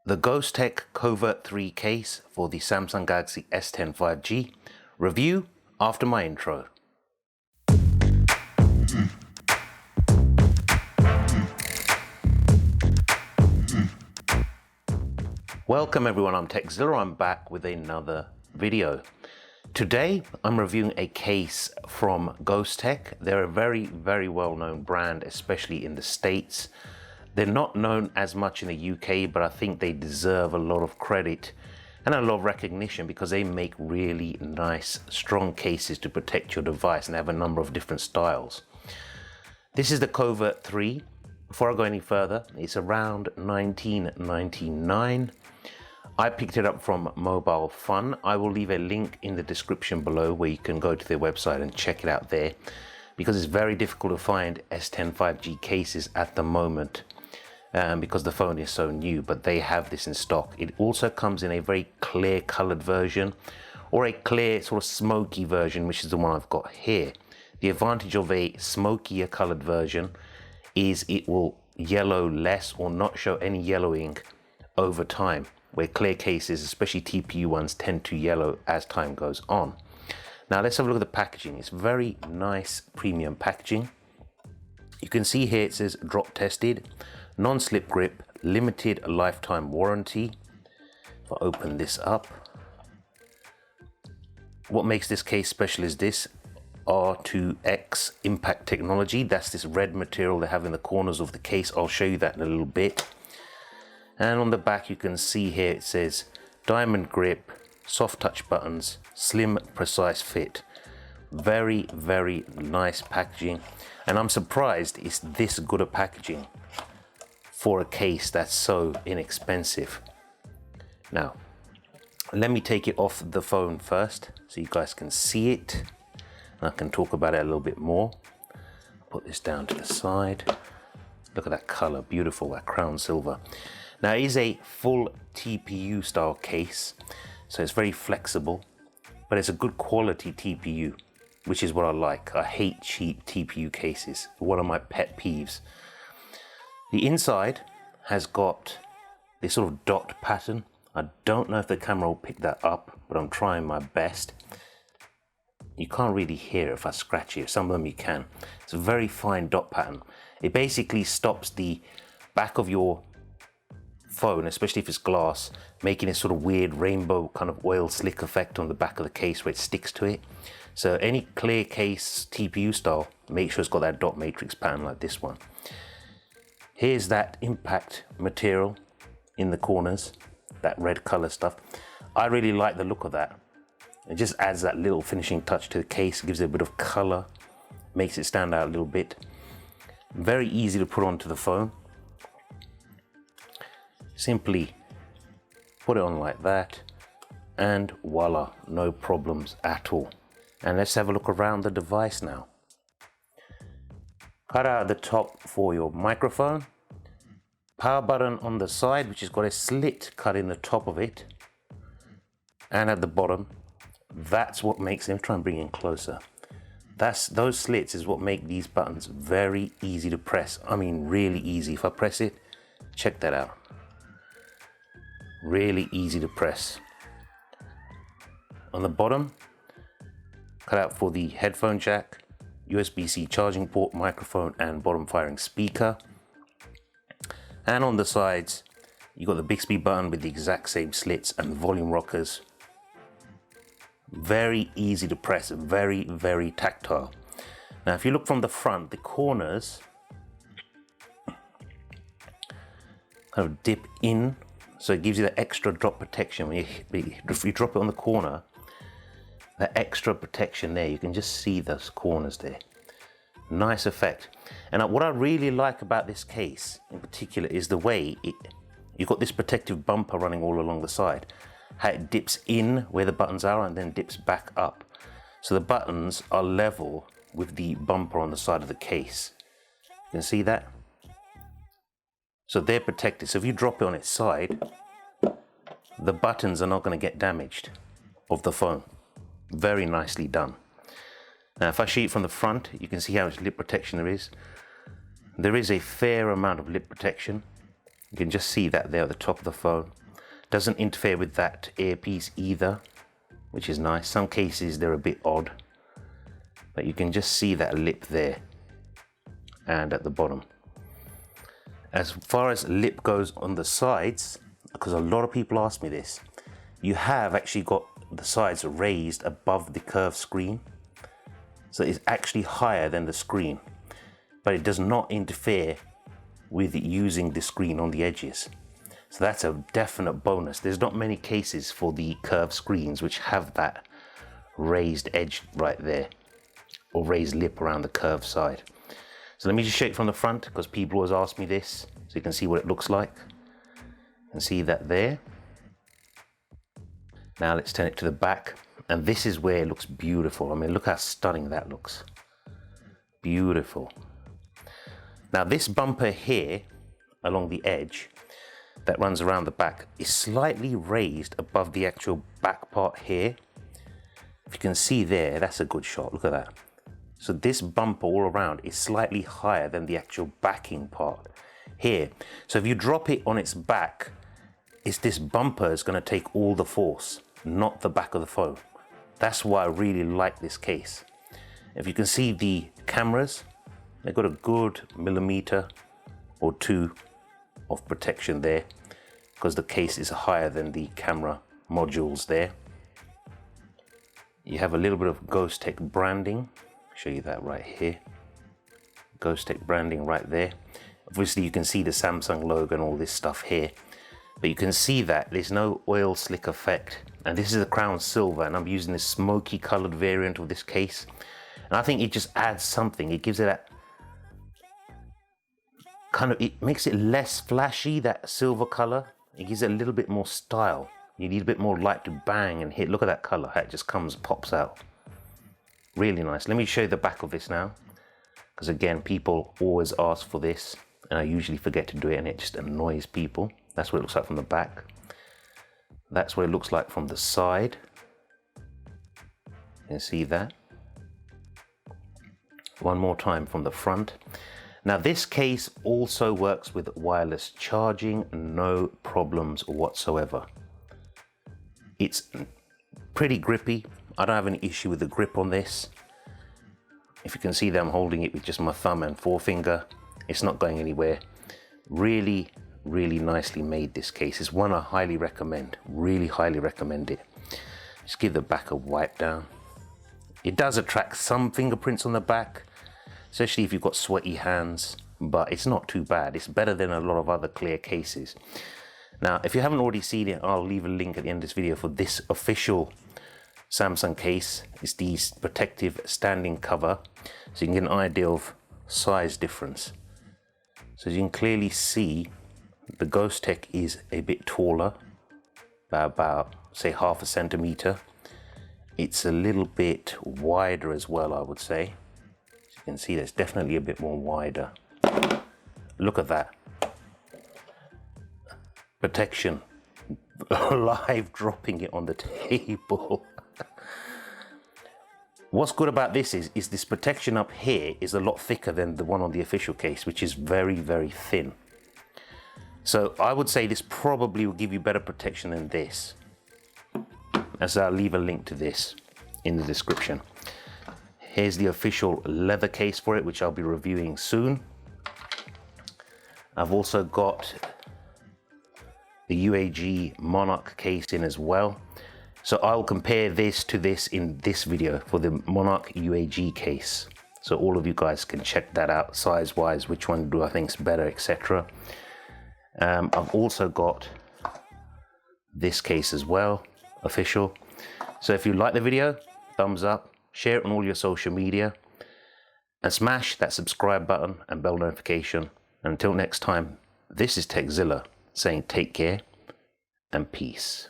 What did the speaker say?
The Ghostek Covert 3 case for the Samsung Galaxy S10 5G. Review after my intro. Welcome everyone, I'm Zilla. I'm back with another video. Today I'm reviewing a case from Ghostek. They're a very well-known brand, especially in the States. They're not known as much in the UK, but I think they deserve a lot of credit and a lot of recognition because they make really nice, strong cases to protect your device, and they have a number of different styles. This is the Covert 3. Before I go any further, it's around $19.99. I picked it up from Mobile Fun. I will leave a link in the description below where you can go to their website and check it out there, because it's very difficult to find S10 5G cases at the moment. Because the phone is so new, but they have this in stock. It also comes in a very clear colored version, or a clear sort of smoky version, which is the one I've got here. The advantage of a smokier colored version is it will yellow less or not show any yellowing over time, where clear cases, especially TPU ones, tend to yellow as time goes on. Now let's have a look at the packaging. It's very nice premium packaging. You can see here it says drop tested, non-slip grip, limited lifetime warranty. If I open this up, what makes this case special is this R2X impact technology. That's this red material they have in the corners of the case. I'll show you that in a little bit. And on the back you can see here it says diamond grip, soft touch buttons, slim precise fit. Very nice packaging, and I'm surprised it's this good a packaging for a case that's so inexpensive. Now let me take it off the phone first so you guys can see it, and I can talk about it a little bit more. Put this down to the side. Look at that color, beautiful, that crown silver. Now it is a full TPU style case, so it's very flexible, but it's a good quality TPU, which is what I like. I hate cheap TPU cases, one of my pet peeves. The inside has got this sort of dot pattern. I don't know if the camera will pick that up, but I'm trying my best. You can't really hear if I scratch it. Some of them you can. It's a very fine dot pattern. It basically stops the back of your phone, especially if it's glass, making a sort of weird rainbow kind of oil slick effect on the back of the case where it sticks to it. So any clear case TPU style, make sure it's got that dot matrix pattern like this one. Here's that impact material in the corners, that red color stuff. I really like the look of that. It just adds that little finishing touch to the case, gives it a bit of color, makes it stand out a little bit. Very easy to put onto the phone. Simply put it on like that, and voila, no problems at all. And let's have a look around the device now. Cut out the top for your microphone. Power button on the side, which has got a slit cut in the top of it. And at the bottom, that's what makes them, try and bring it in closer. Those slits is what make these buttons very easy to press. I mean, really easy. If I press it, check that out. Really easy to press. On the bottom, cut out for the headphone jack, USB-C charging port, microphone, and bottom firing speaker. And on the sides, you got the Bixby button with the exact same slits and volume rockers. Very easy to press, very tactile. Now if you look from the front, the corners kind of dip in, so it gives you the extra drop protection. If you drop it on the corner, that extra protection there, you can just see those corners there. Nice effect. And what I really like about this case in particular is the way you've got this protective bumper running all along the side. How it dips in where the buttons are and then dips back up. So the buttons are level with the bumper on the side of the case. You can see that? So they're protected. So if you drop it on its side, the buttons are not going to get damaged of the phone. Very nicely done. Now if I show you from the front, you can see how much lip protection there is. There is a fair amount of lip protection. You can just see that there at the top of the phone. Doesn't interfere with that earpiece either, which is nice. Some cases they're a bit odd, but you can just see that lip there and at the bottom. As far as lip goes on the sides, because a lot of people ask me this, you have actually got the sides raised above the curved screen. So it's actually higher than the screen, but it does not interfere with using the screen on the edges. So that's a definite bonus. There's not many cases for the curved screens which have that raised edge right there, or raised lip around the curved side. So let me just show it from the front, because people always ask me this, so you can see what it looks like. You can see that there. Now let's turn it to the back, and this is where it looks beautiful. I mean, look how stunning that looks. Beautiful. Now this bumper here along the edge that runs around the back is slightly raised above the actual back part here. If you can see there, that's a good shot. Look at that. So this bumper all around is slightly higher than the actual backing part here. So if you drop it on its back, this bumper is going to take all the force, not the back of the phone. That's why I really like this case. If you can see the cameras, they've got a good millimeter or two of protection there, because the case is higher than the camera modules there. You have a little bit of Ghostek branding. I'll show you that right here. Ghostek branding right there. Obviously you can see the Samsung logo and all this stuff here, but you can see that there's no oil slick effect. And this is the crown silver, and I'm using this smoky colored variant of this case. And I think it just adds something. It gives it that kind of, it makes it less flashy, that silver color. It gives it a little bit more style. You need a bit more light to bang and hit. Look at that color, how it just pops out. Really nice. Let me show you the back of this now, because again, people always ask for this, and I usually forget to do it, and it just annoys people. That's what it looks like from the back. That's what it looks like from the side. You can see that. One more time from the front. Now this case also works with wireless charging, no problems whatsoever. It's pretty grippy. I don't have any issue with the grip on this. If you can see that I'm holding it with just my thumb and forefinger, it's not going anywhere. Really, really nicely made, this case. It's one I highly recommend, really highly recommend it. Just give the back a wipe down. It does attract some fingerprints on the back, especially if you've got sweaty hands, but it's not too bad. It's better than a lot of other clear cases. Now, if you haven't already seen it, I'll leave a link at the end of this video for this official Samsung case. It's the protective standing cover, so you can get an idea of size difference. So as you can clearly see, the Ghostek is a bit taller, about say ½ centimeter. It's a little bit wider as well, I would say. As you can see, that's definitely a bit more wider. Look at that. Protection. Live dropping it on the table. What's good about this is this protection up here is a lot thicker than the one on the official case, which is very, very thin. So I would say this probably will give you better protection than this. As I'll leave a link to this in the description. Here's the official leather case for it, which I'll be reviewing soon. I've also got the UAG Monarch case in as well. So I'll compare this to this in this video for the Monarch UAG case. So all of you guys can check that out size wise, which one do I think is better, etc. I've also got this case as well, official. So if you like the video, thumbs up, share it on all your social media, and smash that subscribe button and bell notification. And until next time, this is Zilla saying take care and peace.